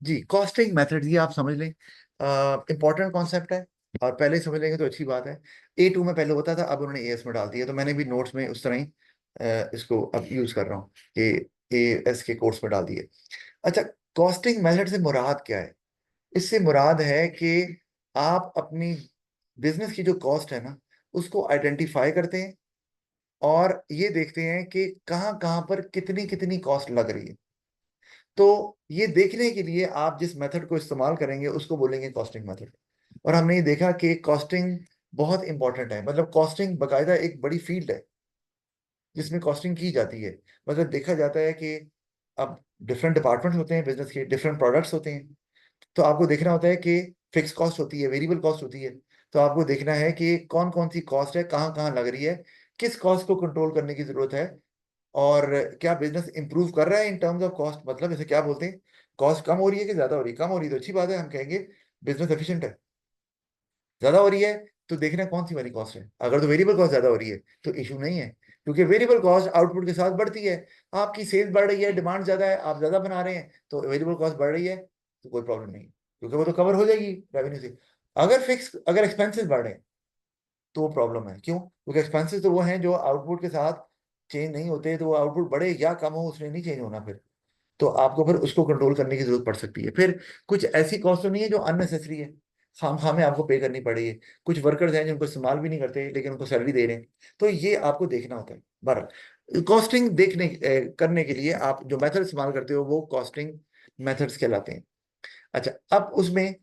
जी, costing method ये आप समझ लें, इंपॉर्टेंट कॉन्सेप्ट है और पहले ही समझ लेंगे तो अच्छी बात है। A2 में पहले होता था, अब उन्होंने AS में डाल दिया, तो मैंने भी नोट्स में उस तरह ही इसको अब यूज कर रहा हूँ कि AS के कोर्स में डाल दिए। अच्छा, कॉस्टिंग मेथड से मुराद क्या है? इससे मुराद है कि आप अपनी बिजनेस की जो कॉस्ट है ना, उसको आइडेंटिफाई करते हैं और ये देखते हैं कि कहाँ कहाँ पर कितनी कितनी कॉस्ट लग रही है। तो ये देखने के लिए आप जिस मेथड को इस्तेमाल करेंगे उसको बोलेंगे कॉस्टिंग मेथड। और हमने ये देखा कि कॉस्टिंग बहुत इंपॉर्टेंट है, मतलब कॉस्टिंग बाकायदा एक बड़ी फील्ड है जिसमें कॉस्टिंग की जाती है। मतलब देखा जाता है कि अब डिफरेंट डिपार्टमेंट्स होते हैं बिजनेस के, डिफरेंट प्रोडक्ट्स होते हैं। तो आपको देखना होता है कि फिक्स कॉस्ट होती है, वेरिएबल कॉस्ट होती है। तो आपको देखना है कि कौन कौन सी कॉस्ट है, कहाँ कहाँ लग रही है, किस कॉस्ट को कंट्रोल करने की जरूरत है, और क्या बिजनेस इंप्रूव कर रहा है इन टर्म्स ऑफ कॉस्ट। मतलब जैसे क्या बोलते हैं, कॉस्ट कम हो रही है कि ज्यादा हो रही है? कम हो रही है तो अच्छी बात है, हम कहेंगे बिजनेस एफिशिएंट है। ज्यादा हो रही है तो देखना है कौन सी वाली कॉस्ट है। अगर तो वेरिएबल कॉस्ट ज्यादा हो रही है तो इशू नहीं है, क्योंकि वेरिएबल कॉस्ट आउटपुट के साथ बढ़ती है। आपकी सेल्स बढ़ रही है, डिमांड ज्यादा है, आप ज्यादा बना रहे हैं, तो वेरिएबल कॉस्ट बढ़ रही है तो कोई प्रॉब्लम नहीं है, क्योंकि वो तो कवर हो जाएगी रेवेन्यू से। अगर एक्सपेंसेस बढ़ रहे हैं तो प्रॉब्लम है। क्यों? क्योंकि एक्सपेंसेस तो वो हैं जो आउटपुट के साथ चेंज नहीं होते, तो वो आउटपुट बढ़े या कम हो उसने नहीं चेंज होना फिर। तो आपको फिर उसको कंट्रोल करने की जरूरत पड़ सकती है। फिर कुछ ऐसी कॉस्ट तो नहीं है जो अननेसेसरी है, खाम खामे आपको पे करनी पड़ेगी। कुछ वर्कर्स हैं जिनको इस्तेमाल भी नहीं करते लेकिन उनको सैलरी दे रहे हैं, तो ये आपको देखना होता है। बहरहाल कॉस्टिंग करने के लिए आप जो मेथड इस्तेमाल करते हो वो कॉस्टिंग मेथड्स कहलाते हैं। अच्छा, अब उसमें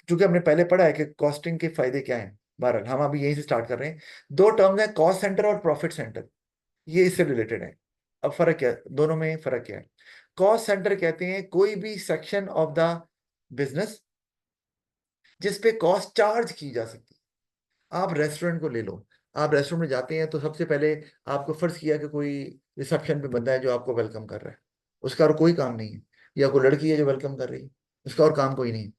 चूंकि हमने पहले पढ़ा है कि कॉस्टिंग के फायदे क्या हैं, बहरहाल हम अभी यहीं से स्टार्ट कर रहे हैं। दो टर्म्स हैं, कॉस्ट सेंटर और प्रॉफिट सेंटर, ये इससे रिलेटेड है। अब फर्क क्या है दोनों में? फर्क क्या है? कॉस्ट सेंटर कहते हैं कोई भी सेक्शन ऑफ द बिजनेस जिस पे कॉस्ट चार्ज की जा सकती है। आप रेस्टोरेंट को ले लो, आप रेस्टोरेंट में जाते हैं तो सबसे पहले आपको फर्ज किया कि कोई रिसेप्शन पे बंदा है जो आपको वेलकम कर रहा है, उसका और कोई काम नहीं है। या कोई लड़की है जो वेलकम कर रही है, उसका और काम कोई नहीं है।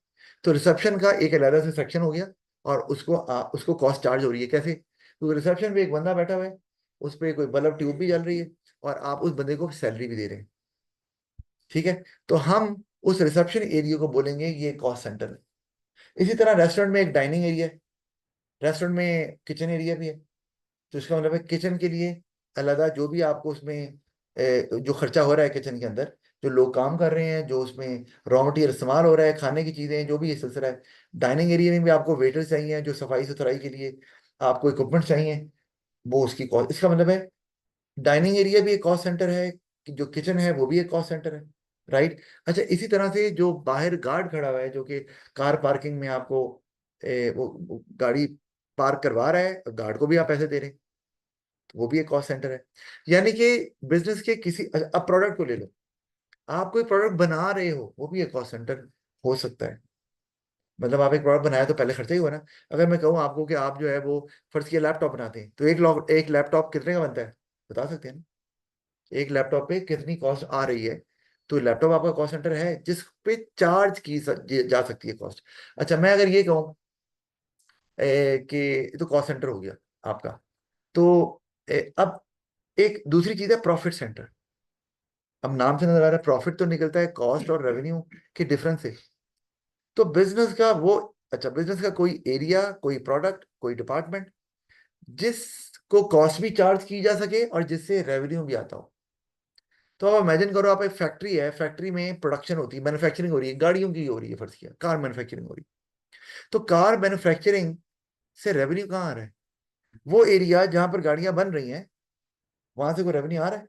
तो रिसेप्शन का एक अलग से सेक्शन हो गया और उसको कॉस्ट चार्ज हो रही है। कैसे? क्योंकि रिसेप्शन पे एक बंदा बैठा हुआ है, उस पर कोई बल्ब ट्यूब भी जल रही है और आप उस बंदे को सैलरी भी दे रहे हैं। ठीक है, तो हम उस रिसेप्शन एरिया को बोलेंगे ये कॉस्ट सेंटर है। इसी तरह रेस्टोरेंट में एक डाइनिंग एरिया है, रेस्टोरेंट में किचन एरिया भी है। तो इसका मतलब है किचन के लिए अलग जो भी आपको उसमें जो खर्चा हो रहा है किचन के अंदर, जो लोग काम कर रहे हैं, जो उसमें रॉ मटेरियल इस्तेमाल हो रहा है, खाने की चीजें जो भी ये सिलसिला है। डाइनिंग एरिया में भी आपको वेटर चाहिए जो सफाई सुथराई के लिए, आपको इक्विपमेंट चाहिए, वो उसकी कॉस्ट। इसका मतलब है डाइनिंग एरिया भी एक कॉस्ट सेंटर है, जो किचन है वो भी एक कॉस्ट सेंटर है। राइट। अच्छा, इसी तरह से जो बाहर गार्ड खड़ा हुआ है जो कि कार पार्किंग में आपको वो गाड़ी पार्क करवा रहा है, गार्ड को भी आप पैसे दे रहे हैं, तो वो भी एक कॉस्ट सेंटर है। यानी कि बिजनेस के किसी, अब प्रोडक्ट को ले लो, आप कोई प्रोडक्ट बना रहे हो वो भी एक कॉस्ट सेंटर हो सकता है। मतलब आप एक प्रोडक्ट बनाया तो पहले खर्चा ही हुआ ना। अगर मैं कहूँ आपको कि आप जो है वो फर्ज किया लैपटॉप बनाते हैं, तो एक लैपटॉप कितने का बनता है? बता सकते हैं ना? एक लैपटॉप पे कितनी कॉस्ट आ रही है? तो लैपटॉप आपका कॉस्ट सेंटर है जिस पे चार्ज जा सकती है कॉस्ट। अच्छा, मैं अगर ये कहूँ कि ये तो कॉस्ट सेंटर हो गया आपका, तो अब एक दूसरी चीज है प्रॉफिट सेंटर। अब नाम से नजर आ रहा है प्रॉफिट तो निकलता है कॉस्ट और रेवेन्यू के डिफरेंस से। तो बिजनेस का वो, अच्छा, बिजनेस का कोई एरिया, कोई प्रोडक्ट, कोई डिपार्टमेंट जिसको कॉस्ट भी चार्ज की जा सके और जिससे रेवेन्यू भी आता हो। तो आप इमेजिन करो, आप एक फैक्ट्री है, फैक्ट्री में प्रोडक्शन होती है, मैन्युफैक्चरिंग हो रही है, गाड़ियों की हो रही है, फर्ज किया कार मैन्युफैक्चरिंग हो रही है। तो कार मैन्युफैक्चरिंग से रेवेन्यू कहाँ आ रहा है? वो एरिया जहां पर गाड़ियां बन रही हैं वहां से कोई रेवेन्यू आ रहा है?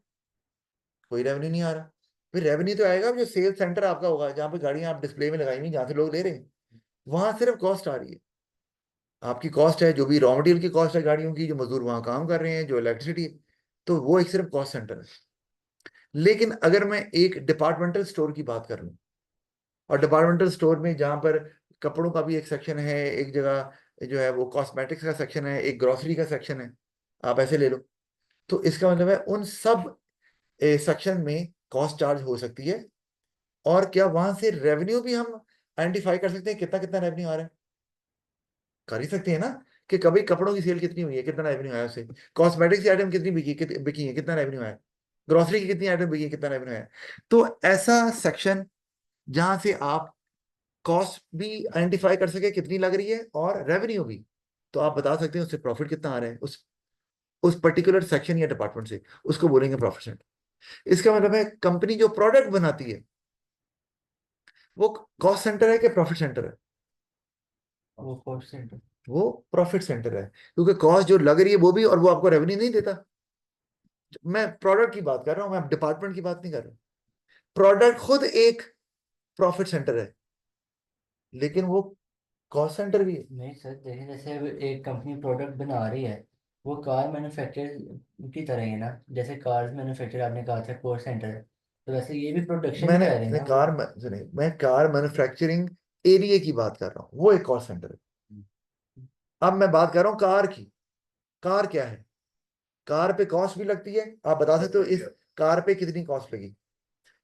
कोई रेवेन्यू नहीं आ रहा। फिर रेवेन्यू तो आएगा जो सेल्स सेंटर आपका होगा, जहां पर गाड़ियां आप डिस्प्ले में लगाई हुई, जहां से लोग ले रहे हैं, वहां सिर्फ कॉस्ट आ रही है। आपकी कॉस्ट है जो भी रॉ मटेरियल की कॉस्ट है गाड़ियों की, जो मजदूर वहां काम कर रहे हैं, जो इलेक्ट्रिसिटी, तो वो एक सिर्फ कॉस्ट सेंटर है। लेकिन अगर मैं एक डिपार्टमेंटल स्टोर की बात कर लूं, और डिपार्टमेंटल स्टोर में जहां पर कपड़ों का भी एक सेक्शन है, एक जगह जो है वो कॉस्मेटिक्स का सेक्शन है, एक ग्रोसरी का सेक्शन है, आप ऐसे ले लो, तो इसका मतलब है उन सब सेक्शन में कॉस्ट चार्ज हो सकती है। और क्या वहां से रेवेन्यू भी हम आइडेंटिफाई कर सकते हैं कितना कितना रेवेन्यू आ रहा है? कर ही सकते हैं ना, कि कभी कपड़ों की सेल कितनी हुई है, कितना रेवेन्यू आया उससे, कॉस्मेटिक्स की आइटम कितनी बिकी है, कितना रेवेन्यू आया, ग्रोसरी की कितनी आइटम बिकी है, कितना रेवेन्यू आया। तो ऐसा सेक्शन जहां से आप कॉस्ट भी आइडेंटिफाई कर सके कितनी लग रही है और रेवेन्यू भी। तो आप बता सकते हैं उससे प्रॉफिट कितना आ रहा है उस पर्टिकुलर सेक्शन या डिपार्टमेंट से, उसको बोलेंगे प्रॉफिट सेंटर। इसका मतलब है कंपनी जो प्रोडक्ट बनाती है वो कॉस्ट सेंटर है कि प्रॉफिट सेंटर है? वो कॉस्ट सेंटर। वो प्रॉफिट सेंटर है, क्योंकि कॉस्ट जो लग रही है वो भी, और वो आपको रेवेन्यू नहीं देता। मैं प्रोडक्ट की बात कर रहा हूं, मैं डिपार्टमेंट की बात नहीं कर रहा। प्रोडक्ट खुद एक प्रॉफिट सेंटर है, लेकिन वो कॉस्ट सेंटर भी है। नहीं सर, देखिए जैसे अब एक कंपनी प्रोडक्ट बना रही है, वो कार मैन्युफैक्चर की तरह ही है ना। जैसे कार्स मैन्युफैक्चर आपने कहा था कॉस्ट सेंटर है, तो वैसे ये भी प्रोडक्शन ही मैंने कर रहे हैं ना वो। सुनिए, मैं कार मैन्युफैक्चरिंग एरिया की बात कर रहा हूँ, वो एक कॉस्ट सेंटर है। अब मैं बात कर रहा हूँ कार की। कार क्या है? कार पे कॉस्ट भी लगती है, आप बता सकते हो इस कार पे कितनी कॉस्ट लगी।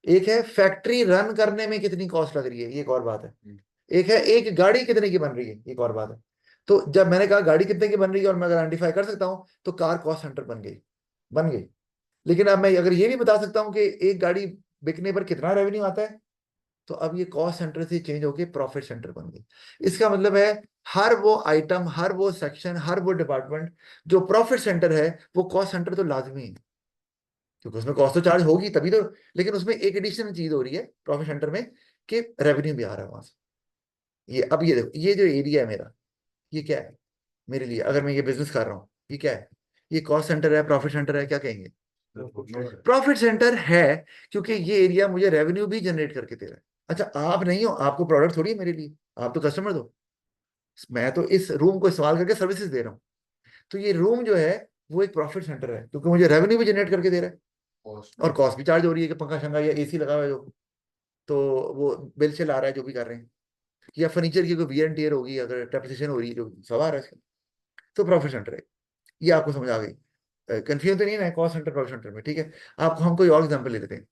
एक है फैक्ट्री रन करने में कितनी कॉस्ट लग रही है, ये एक और बात है। एक है एक गाड़ी कितने की बन रही है, एक और बात है। तो जब मैंने कहा गाड़ी कितने की बन रही है और मैं अगर आइडेंटिफाई कर सकता हूं तो कार कॉस्ट सेंटर बन गई। लेकिन अब मैं अगर ये भी बता सकता हूं कि एक गाड़ी बिकने पर कितना रेवेन्यू आता है, तो अब ये कॉस्ट सेंटर से चेंज होके प्रॉफिट सेंटर बन गई। इसका मतलब है हर वो आइटम, हर वो सेक्शन, हर वो डिपार्टमेंट जो प्रॉफिट सेंटर है, वो कॉस्ट सेंटर तो लाजमी है, क्योंकि उसमें कॉस्ट तो चार्ज होगी तभी तो। लेकिन उसमें एक एडिशनल चीज हो रही है प्रॉफिट सेंटर में, कि रेवेन्यू भी आ रहा है वहां से। ये अब ये देखो, ये जो एरिया है मेरा, ये क्या है मेरे लिए? अगर मैं ये बिजनेस कर रहा हूँ, ये क्या है? ये कॉस्ट सेंटर है, प्रॉफिट सेंटर है, क्या कहेंगे? प्रॉफिट सेंटर है, क्योंकि ये एरिया मुझे रेवेन्यू भी जनरेट करके दे रहा है। अच्छा, आप नहीं हो, आपको प्रोडक्ट थोड़ी है मेरे लिए, आप तो कस्टमर दो। मैं तो इस रूम को इस्तेमाल करके सर्विसेज दे रहा हूँ। तो ये रूम जो है वो एक प्रॉफिट सेंटर है, क्योंकि मुझे रेवेन्यू भी जनरेट करके दे रहा है, और कॉस्ट भी चार्ज हो रही है कि पंखा शंखा या एसी लगा हुआ है जो, तो वो बिल से ला रहा है जो भी कर रहे हैं। या फर्नीचर की कोई वियर एंड टियर होगी, अगर डेप्रिसिएशन हो रही है, जो सब आ रहा है इसका, तो प्रॉफिट सेंटर है। ये आपको समझ आ गई? कंफ्यूजन तो नहीं है ना कॉस्ट सेंटर प्रॉफिट सेंटर में? ठीक है। आपको हम कोई और एग्जांपल ले लेते हैं।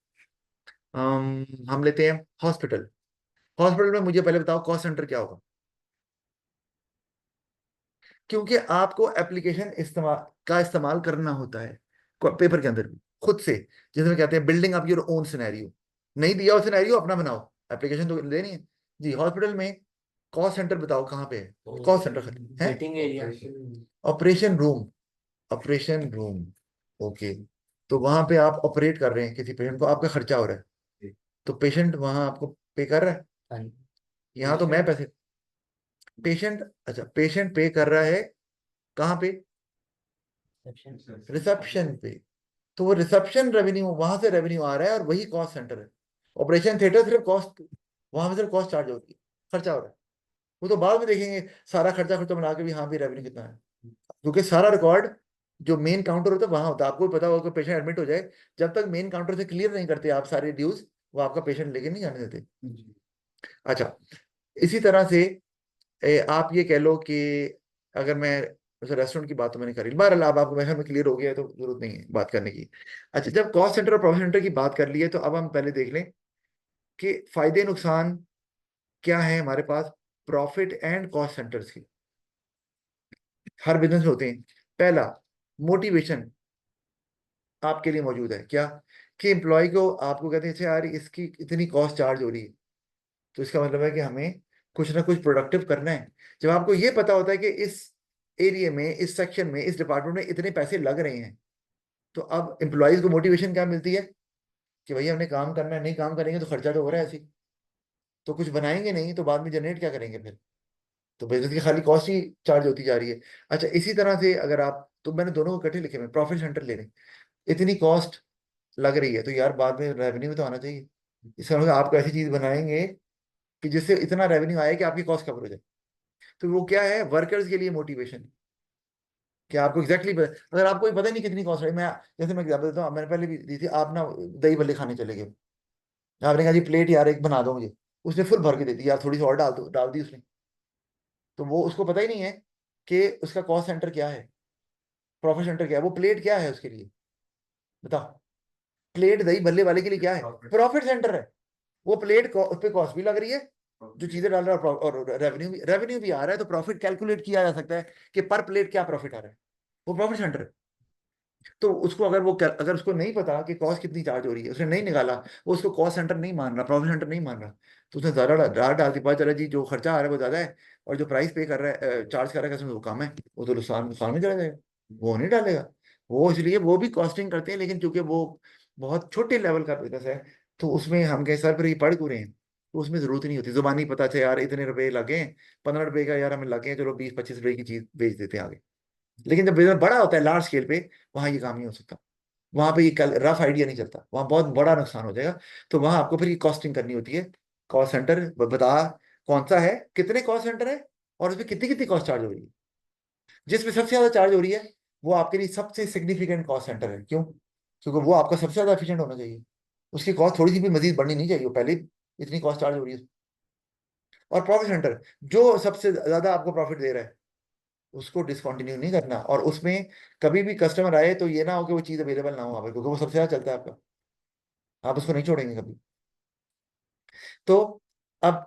हम लेते हैं हॉस्पिटल। हॉस्पिटल में मुझे पहले बताओ कॉस्ट सेंटर क्या होगा? क्योंकि आपको एप्लीकेशन इस्तेमाल करना होता है पेपर के अंदर भी खुद से, जिसमें कहते हैं building up your own scenario. नहीं दिया हो सिनेरियो, अपना बनाओ, एप्लीकेशन तो लेनी है। जी, हॉस्पिटल में कॉस्ट सेंटर बताओ कहाँ पे है? कॉस्ट सेंटर है waiting area. Operation room. Operation room, okay. तो वहां पे आप ऑपरेट कर रहे हैं किसी पेशेंट को, आपका खर्चा हो रहा है, तो पेशेंट वहां आपको पे कर रहा है। हाँ यहाँ तो मैं जी। पैसे, पेशेंट, अच्छा पेशेंट पे कर रहा है कहाँ पे? रिसेप्शन। रिसेप्शन पे। तो वो रिसेप्शन रेवेन्यू, वहां से रेवेन्यू आ रहा है, और वही कॉस्ट सेंटर है। ऑपरेशन थिएटर सिर्फ कॉस्ट, वहां पे सिर्फ कॉस्ट चार्ज होती है, खर्चा हो रहा है। वो तो बाद में देखेंगे सारा खर्चा खर्चा मिला के भी, हाँ भी रेवेन्यू कितना है, क्योंकि सारा रिकॉर्ड जो मेन काउंटर होता है वहां होता है। आपको भी पता होगा कि पेशेंट एडमिट हो जाए, जब तक मेन काउंटर से क्लियर नहीं करते आप सारे ड्यूज, वो आपका पेशेंट लेके नहीं जाने देते। अच्छा, इसी तरह से आप ये कह लो कि अगर मैं, वैसे रेस्टोरेंट की बात तो मैंने करी, बहरहाल अब आपको मेरे में क्लियर हो गया है, तो जरूरत नहीं है बात करने की। अच्छा, जब कॉस्ट सेंटर और प्रॉफिट सेंटर की बात कर ली है, तो अब हम पहले देख लें कि फायदे नुकसान क्या है हमारे पास प्रॉफिट एंड कॉस्ट सेंटर्स की। हर बिजनेस में होते हैं। पहला, मोटिवेशन आपके लिए मौजूद है क्या? कि एम्प्लॉय को, आपको कहते हैं अच्छा यार इसकी इतनी कॉस्ट चार्ज हो रही है, तो इसका मतलब है कि हमें कुछ ना कुछ प्रोडक्टिव करना है। जब आपको ये पता होता है कि इस एरिया में, इस सेक्शन में, इस डिपार्टमेंट में इतने पैसे लग रहे हैं, तो अब एम्प्लॉयज को मोटिवेशन क्या मिलती है कि भैया हमने काम करना है, नहीं काम करेंगे तो खर्चा तो हो रहा है ऐसे ही, तो कुछ बनाएंगे नहीं तो बाद में जनरेट क्या करेंगे फिर? तो बिजनेस की खाली कॉस्ट ही चार्ज होती जा रही है। अच्छा, इसी तरह से अगर आप, तो मैंने दोनों को इकट्ठे लिखे हुए, प्रॉफिट सेंटर ले लें, इतनी कॉस्ट लग रही है तो यार बाद में रेवेन्यू भी तो आना चाहिए। इसका मतलब आपको ऐसी चीज बनाएंगे कि जिससे इतना रेवेन्यू आए कि आपकी कॉस्ट कवर हो जाए। तो वो क्या है, वर्कर्स के लिए मोटिवेशन, कि आपको एग्जैक्टली अगर आपको भी पता ही नहीं कितनी कॉस्ट है। मैं, जैसे मैं एग्जाम्पल देता हूँ, मैंने पहले भी दी थी, आप ना दही भल्ले खाने चले गए, आपने कहा जी प्लेट यार एक बना दो मुझे, उसने फुल भर के दे दी यार, थोड़ी सी और डाल दी उसने। तो वो उसको पता ही नहीं है कि उसका कॉस्ट सेंटर क्या है, प्रॉफिट सेंटर क्या है, वो प्लेट क्या है उसके लिए, बताओ। प्लेट दही भल्ले वाले के लिए क्या है? प्रॉफिट सेंटर है। वो प्लेट उस पर कॉस्ट भी लग रही है, जो चीजें डाल रहा है, और रेवेन्यू भी आ रहा है, तो प्रॉफिट कैलकुलेट किया जा सकता है कि पर प्लेट क्या प्रॉफिट आ रहा है, वो प्रॉफिट सेंटर है। तो उसको अगर उसको नहीं पता कि कॉस्ट कितनी चार्ज हो रही है, उसने नहीं निकाला, वो उसको कॉस्ट सेंटर नहीं मान रहा, प्रॉफिट सेंटर नहीं मान रहा, तो उसने ज़्यादा डाल दी, पता चला जी जो खर्चा आ रहा है वो ज़्यादा है, और जो प्राइस पे कर रहा है, चार्ज कर रहा है कस्टमर वो कम है, वो तो नुकसान नुकसान में चला जाएगा, वो नहीं डालेगा। वो इसलिए वो भी कॉस्टिंग करते हैं, लेकिन चूंकि वो बहुत छोटे लेवल का बिजनेस है, तो उसमें हम कहे सर फिर ये पढ़ क्यों रहे हैं, तो उसमें जरूरत ही नहीं होती, जुबानी पता चले यार इतने रुपए लगे, 15 रुपए का यार हमें लगे, चलो 20-25 रुपए की चीज बेच देते हैं आगे। लेकिन जब बिजनेस बड़ा होता है लार्ज स्केल पे, वहां ये काम नहीं हो सकता, वहां पे ये कल रफ आइडिया नहीं चलता, वहां बहुत बड़ा नुकसान हो जाएगा। तो वहां आपको फिर ये कॉस्टिंग करनी होती है, कॉस्ट सेंटर बता कौन सा है, कितने कॉस्ट सेंटर है, और उसमें कितनी कितनी कॉस्ट चार्ज हो रही है। जिसमें सबसे ज्यादा चार्ज हो रही है वो आपके लिए सबसे सिग्निफिकेंट कॉस्ट सेंटर है। क्यों? क्योंकि वो आपका सबसे ज्यादा एफिशिएंट होना चाहिए, उसकी कॉस्ट थोड़ी सी भी मजीद बढ़नी नहीं चाहिए, वो पहले ही इतनी कॉस्ट चार्ज हो रही है। और प्रॉफिट सेंटर जो सबसे ज्यादा आपको प्रॉफिट दे रहा है, उसको डिसकंटिन्यू नहीं करना, और उसमें कभी भी कस्टमर आए तो ये ना हो कि वो चीज़ अवेलेबल ना हो वहाँ पे, क्योंकि वो सबसे ज़्यादा चलता है आपका, आप उसको नहीं छोड़ेंगे कभी। तो अब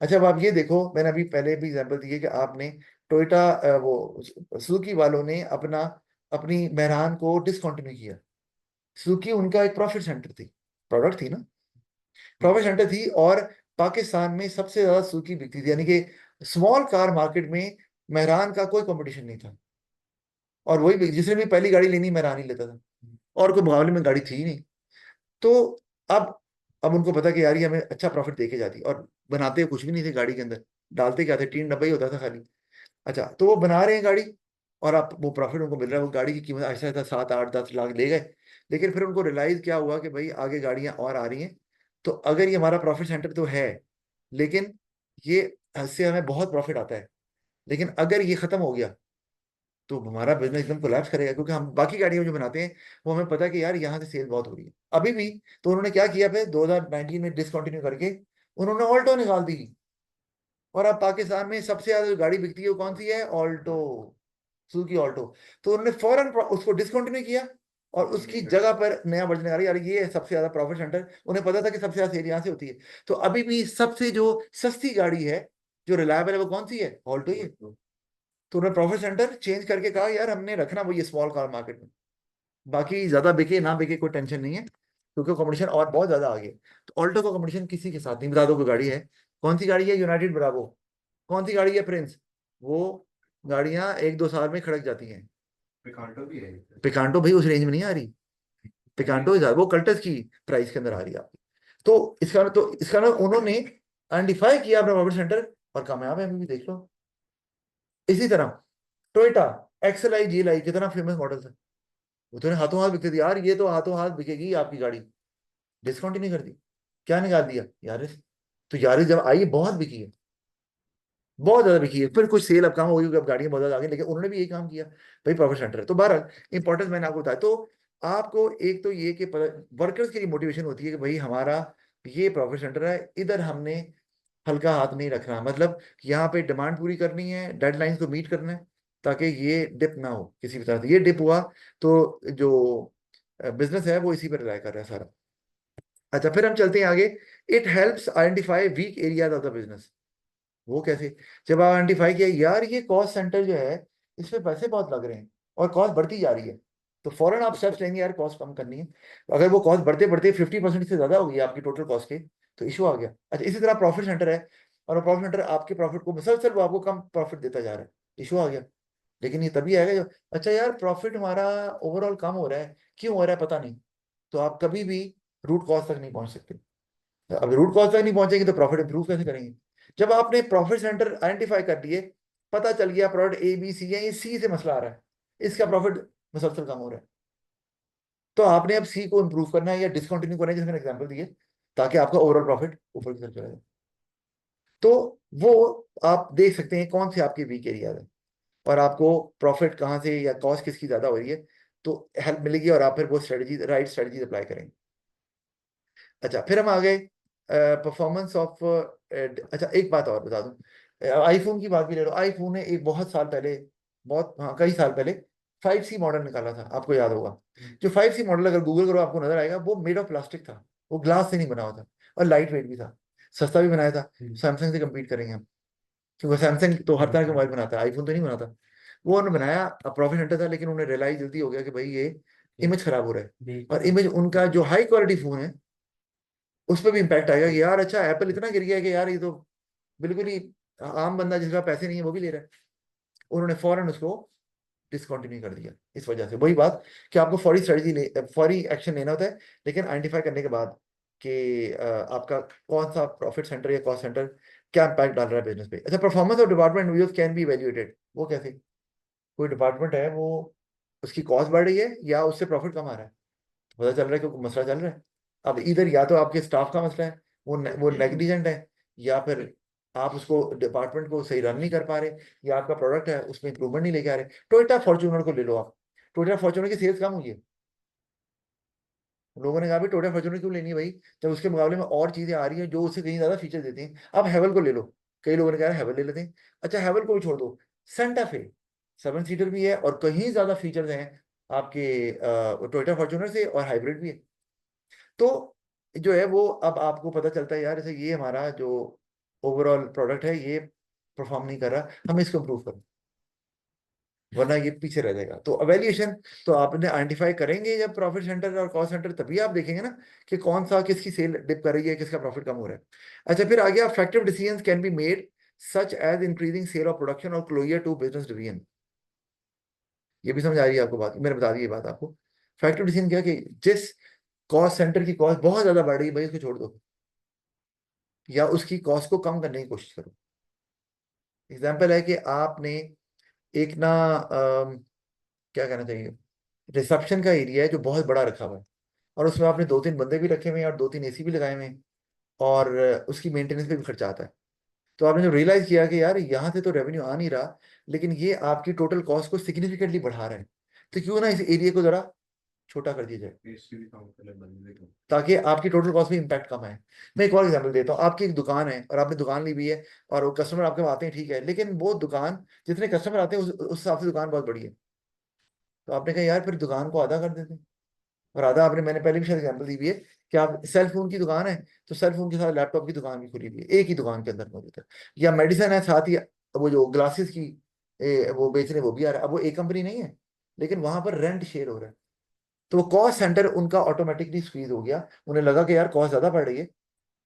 अच्छा, अब आप ये देखो, मैंने अभी पहले भी एग्जांपल दी है कि आपने टोयोटा वो सुजुकी वालों ने अपनी मेहरान को डिसकंटिन्यू किया। सुजुकी उनका एक प्रॉफिट सेंटर थी, प्रोडक्ट थी ना, प्रॉफिट सेंटर थी, और पाकिस्तान में सबसे ज्यादा सुजुकी बिकती थी, यानी कि स्मॉल कार मार्केट में मेहरान का कोई कंपटीशन नहीं था, और वही जिसने भी पहली गाड़ी लेनी मेहरान ही लेता था, और कोई मुकाबले में गाड़ी थी ही नहीं। तो अब अब उनको पता कि यार ये हमें अच्छा प्रॉफिट देके जाती, और बनाते कुछ भी नहीं थे गाड़ी के अंदर, डालते क्या थे, टीन डब्बा ही होता था खाली। अच्छा, तो वो बना रहे हैं गाड़ी, और अब वो प्रॉफिट उनको मिल रहा है, वो गाड़ी की कीमत ऐसा था 7-8-10 लाख ले गए। लेकिन फिर उनको रियलाइज क्या हुआ कि भाई आगे गाड़ियां और आ रही हैं, तो अगर ये हमारा प्रॉफिट सेंटर तो है, लेकिन ये इससे हमें बहुत प्रॉफिट आता है, लेकिन अगर ये खत्म हो गया तो हमारा बिजनेस एकदम कोलैप्स करेगा, क्योंकि हम बाकी गाड़ियां जो बनाते हैं वो हमें पता है कि यार यहाँ से सेल बहुत हो रही है अभी भी। तो उन्होंने क्या किया, फिर 2019 में डिसकंटिन्यू करके उन्होंने ऑल्टो निकाल दी, और अब पाकिस्तान में सबसे ज्यादा जो गाड़ी बिकती है वो कौन सी है, ऑल्टो, सुजुकी ऑल्टो। तो उन्होंने फौरन उसको डिसकंटिन्यू किया, और उसकी जगह पर नया वर्जन निकाला, यार ये है सबसे ज्यादा प्रॉफिट सेंटर, उन्हें पता था कि सबसे ज्यादा सेल यहाँ से होती है। तो अभी भी सबसे जो सस्ती गाड़ी है, जो रिलायबल है, वो कौन सी है, ऑल्टो ही है। तो उन्होंने प्रॉफिट सेंटर चेंज करके कहा यार हमने रखना वो ये स्मॉल कार मार्केट में, बाकी ज्यादा बिके ना बिके कोई टेंशन नहीं है, क्योंकि कंपटीशन और बहुत ज्यादा आ गया। तो ऑल्टो का कंपटीशन किसी के साथ नहीं, बता दो कोई गाड़ी है, कौन सी गाड़ी है, यूनाइटेड ब्रावो, कौन सी गाड़ी है, प्रिंस, वो गाड़ियां 1-2 साल में खड़क जाती हैं। पिकांटो भी है। पिकांटो भाई उस रेंज में नहीं आ रही, पिकांटो वो कल्टस की प्राइस के अंदर आ रही है आपकी। तो इसका ना उन्होंने आइडेंटिफाई किया अपना प्रॉफिट सेंटर, और कामयाब है, अभी भी देख लो। इसी तरह टोयोटा XLI GLI कितना फेमस मॉडल था, वो तो हाथों हाथ बिकती थी, यार ये तो हाथों हाथ बिकेगी आपकी गाड़ी, डिस्काउंट ही नहीं कर दी, क्या निकाल दिया, यारिस। तो यारिस जब आई बहुत बिकी है, बहुत ज्यादा बिकी है, फिर कुछ सेल अब कम हो गई क्योंकि अब गाड़ियां बहुत ज्यादा आ गई, लेकिन उन्होंने भी यही काम किया, भाई प्रॉफिट सेंटर है। तो बहरहाल इंपॉर्टेंस मैंने आपको बताया। तो आपको एक तो ये कि वर्कर्स के लिए मोटिवेशन होती है कि भाई हमारा ये प्रॉफिट सेंटर है, इधर हमने हल्का हाथ नहीं रखना, मतलब यहाँ पे डिमांड पूरी करनी है, डेडलाइंस को मीट करना है, ताकि ये डिप ना हो किसी भी तरह से। ये डिप हुआ तो जो बिजनेस है वो इसी पर रिलाय कर रहा है सारा। अच्छा, फिर हम चलते हैं आगे। It helps identify weak areas of the business. वो कैसे? जब आप आइडेंटिफाई किया यार ये कॉस्ट सेंटर जो है, इस पे पैसे बहुत लग रहे हैं और कॉस्ट बढ़ती जा रही है, तो फौरन आप स्टेप्स लेंगे यार कॉस्ट कम करनी है। अगर वो कॉस्ट बढ़ते बढ़ते 50% से ज्यादा होगी आपकी टोटल कॉस्ट के, तो इशू आ गया। अच्छा, इसी तरह प्रॉफिट सेंटर है, और प्रॉफिट सेंटर आपके प्रॉफिट को मुसलसल वो आपको कम प्रॉफिट देता जा रहा है, इशू आ गया। लेकिन ये तभी आएगा जब, अच्छा यार प्रॉफिट हमारा ओवरऑल कम हो रहा है, क्यों हो रहा है पता नहीं, तो आप कभी भी रूट कॉज तक नहीं पहुंच सकते। अब रूट कॉज तक नहीं पहुंचेंगे तो प्रॉफिट इंप्रूव कैसे करेंगे? जब आपने प्रॉफिट सेंटर आइडेंटिफाई कर लिए, पता चल गया प्रोडक्ट ABC है, ये सी से मसला आ रहा है, इसका प्रॉफिट मुसलसल कम हो रहा है, तो आपने अब सी को इंप्रूव करना है या डिसकंटिन्यू करना है, जैसे मैंने एग्जांपल दिए, ताकि आपका ओवरऑल प्रॉफिट ऊपर की तरफ चला जाए। तो वो आप देख सकते हैं कौन से आपके वीक एरिया है, और आपको प्रॉफिट कहाँ से या कॉस्ट किसकी ज्यादा हो रही है, तो हेल्प मिलेगी, और आप फिर वो स्ट्रेटजी राइट स्ट्रेटजी अप्लाई करेंगे। अच्छा, फिर हम आ गए परफॉर्मेंस ऑफ। अच्छा, एक बात और बता दूं, आईफोन की बात भी ले लो। आईफोन ने एक बहुत साल पहले, बहुत हाँ कई साल पहले 5C मॉडल निकाला था, आपको याद होगा। जो 5C मॉडल अगर गूगल करो आपको नजर आएगा, वो मेड ऑफ प्लास्टिक था, वो ग्लास से नहीं बना हुआ था, और लाइट वेट भी था, सस्ता भी बनाया था। सैमसंग से कम्पीट करेंगे हम, क्योंकि सैमसंग तो हर तरह के मोबाइल बनाता है, आईफोन तो नहीं बनाता। वो उन्होंने बनाया, प्रॉफिट सेंटर था, लेकिन उन्हें रियलाइज जल्दी हो गया कि भाई ये इमेज खराब हो रहा है, और बिल्कुल। इमेज उनका जो हाई क्वालिटी फोन है उस पर भी इम्पैक्ट आएगा कि यार अच्छा एप्पल इतना गिर गया कि यार ये तो बिल्कुल ही आम बंदा जिसका पैसे नहीं है वो भी ले रहा है। उन्होंने फौरन उसको डिसकंटिन्यू कर दिया। इस वजह से वही बात कि आपको फौरी स्ट्रेटजी फौरी एक्शन लेना होता है, लेकिन आइडेंटिफाई करने के बाद कि आपका कौन सा प्रॉफिट सेंटर या कॉस्ट सेंटर क्या इम्पैक्ट डाल रहा है बिजनेस पे। अच्छा, performance of department views can be evaluated. वो कैसे? कोई डिपार्टमेंट है, वो उसकी कॉस्ट बढ़ रही है या उससे प्रॉफिट कम आ रहा है, पता चल रहा है कि कोई मसला चल रहा है। अब इधर या तो आपके स्टाफ का मसला है, वो नेग्लिजेंट है, या फिर आप उसको डिपार्टमेंट को सही रन नहीं कर पा रहे, या आपका प्रोडक्ट है उसमें इंप्रूवमेंट नहीं लेके आ रहे। टोयोटा फॉर्च्यूनर को ले लो आप, टोयोटा फॉर्च्यूनर की सेल्स कम हुई है। लोगों ने कहा भी टोयोटा फॉर्च्यूनर क्यों लेनी है भाई, जब उसके मुकाबले में और चीजें आ रही हैं जो उससे कहीं ज्यादा फीचर देती हैं। अब हैवल को ले लो, कई लोगों ने कहा हैवल ले लेते हैं। अच्छा, हैवल को भी छोड़ दो, सेंटा फे 7 सीटर भी है और कहीं ज्यादा फीचर्स हैं आपके टोयोटा फॉर्च्यूनर से, और हाइब्रिड भी है। तो जो है वो अब आपको पता चलता है यार, जैसे ये हमारा जो ओवरऑल प्रोडक्ट है ये परफॉर्म नहीं कर रहा, हमें इसको इम्प्रूव करना, वरना ये पीछे रह जाएगा। तो अवेल्यूएशन तो आपने आइडेंटिफाई करेंगे जब प्रॉफिट सेंटर और कॉस्ट सेंटर, तभी आप देखेंगे ना कि कौन सा किसकी सेल डिप कर रही है, किसका प्रॉफिट कम हो रहा है। अच्छा, फिर आ गया effective decisions can be made such as increasing sale of production और क्लोजर टू बिजनेस डिवीजन। ये भी समझ आ रही है आपको बात, मैंने बता दी ये बात आपको। फैक्टिव डिसीजन क्या कि जिस कॉस्ट सेंटर की कॉस्ट बहुत ज्यादा बढ़ रही है भाई उसको छोड़ दो, या उसकी कॉस्ट को कम करने की कोशिश करो। एग्जाम्पल है कि आपने एक ना क्या कहना चाहिए, रिसेप्शन का एरिया है जो बहुत बड़ा रखा हुआ है, और उसमें आपने 2-3 बंदे भी रखे हुए हैं और 2-3 एसी भी लगाए हुए हैं, और उसकी मेंटेनेंस पे भी खर्चा आता है। तो आपने जो रियलाइज किया कि यार यहाँ से तो रेवेन्यू आ नहीं रहा, लेकिन ये आपकी टोटल कॉस्ट को सिग्निफिकेंटली बढ़ा रहा है, तो क्यों ना इस एरिया को जरा छोटा कर दिया जाए ताकि आपकी टोटल कॉस्ट में इम्पैक्ट कम आए। मैं एक और एग्जांपल देता हूँ, आपकी एक दुकान है और आपने दुकान ली हुई है, और वो कस्टमर आपके पास आते हैं, ठीक है, लेकिन वो दुकान जितने कस्टमर आते हैं उस हिसाब से दुकान बहुत बड़ी है। तो आपने कहा यार फिर दुकान को आधा कर देते हैं, और आधा आपने, मैंने पहले भी शायद एग्जाम्पल दी हुई है कि आप सेल फोन की दुकान है तो सेल फोन के साथ लैपटॉप की दुकान भी खुली हुई है, एक ही दुकान के अंदर मौजूद है। या मेडिसिन है साथ ही, वो जो ग्लासेस की वो बेच रहे हैं वो भी आ रहा है। अब वो एक कंपनी नहीं है, लेकिन वहां पर रेंट शेयर हो रहा है, तो वो कॉस्ट सेंटर उनका ऑटोमेटिकली स्क्वीज हो गया। उन्हें लगा कि यार कॉस्ट ज्यादा बढ़ रही है,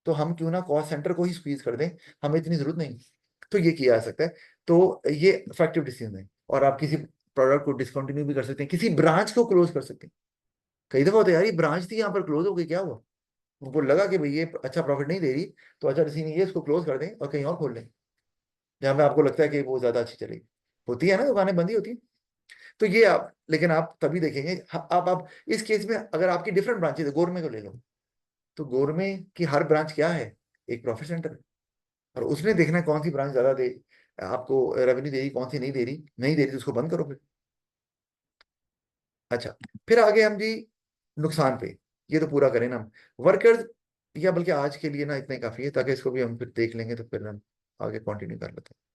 तो हम क्यों ना कॉस्ट सेंटर को ही स्क्वीज कर दें, हमें इतनी जरूरत नहीं। तो ये किया जा सकता है। तो ये इफेक्टिव डिसीजन है। और आप किसी प्रोडक्ट को डिसकंटिन्यू भी कर सकते हैं, किसी ब्रांच को क्लोज कर सकते हैं। कई दफा होता है यार ये ब्रांच थी यहाँ पर क्लोज हो गई, क्या हुआ, उनको लगा कि भाई ये अच्छा प्रॉफिट नहीं दे रही, तो अच्छा किसी ने ये इसको क्लोज कर दें और कहीं और खोल लें जहाँ पे आपको लगता है कि वो ज्यादा अच्छी चलेगी। होती है ना, दुकानें बंदी होती है। तो ये आप, लेकिन आप तभी देखेंगे अब आप इस केस में अगर आपकी डिफरेंट ब्रांचेज है, गोरमे को ले लो, तो गोरमे की हर ब्रांच क्या है, एक प्रॉफिट सेंटर है, और उसने देखना है कौन सी ब्रांच ज्यादा दे आपको रेवेन्यू दे रही, कौन सी नहीं दे रही, नहीं दे रही तो उसको बंद करो फिर। अच्छा, फिर आगे हम जी नुकसान पे, ये तो पूरा करें ना हम वर्कर्स, या बल्कि आज के लिए ना इतना ही काफी है, ताकि इसको भी हम फिर देख लेंगे तो फिर हम आगे कंटिन्यू कर लेते हैं।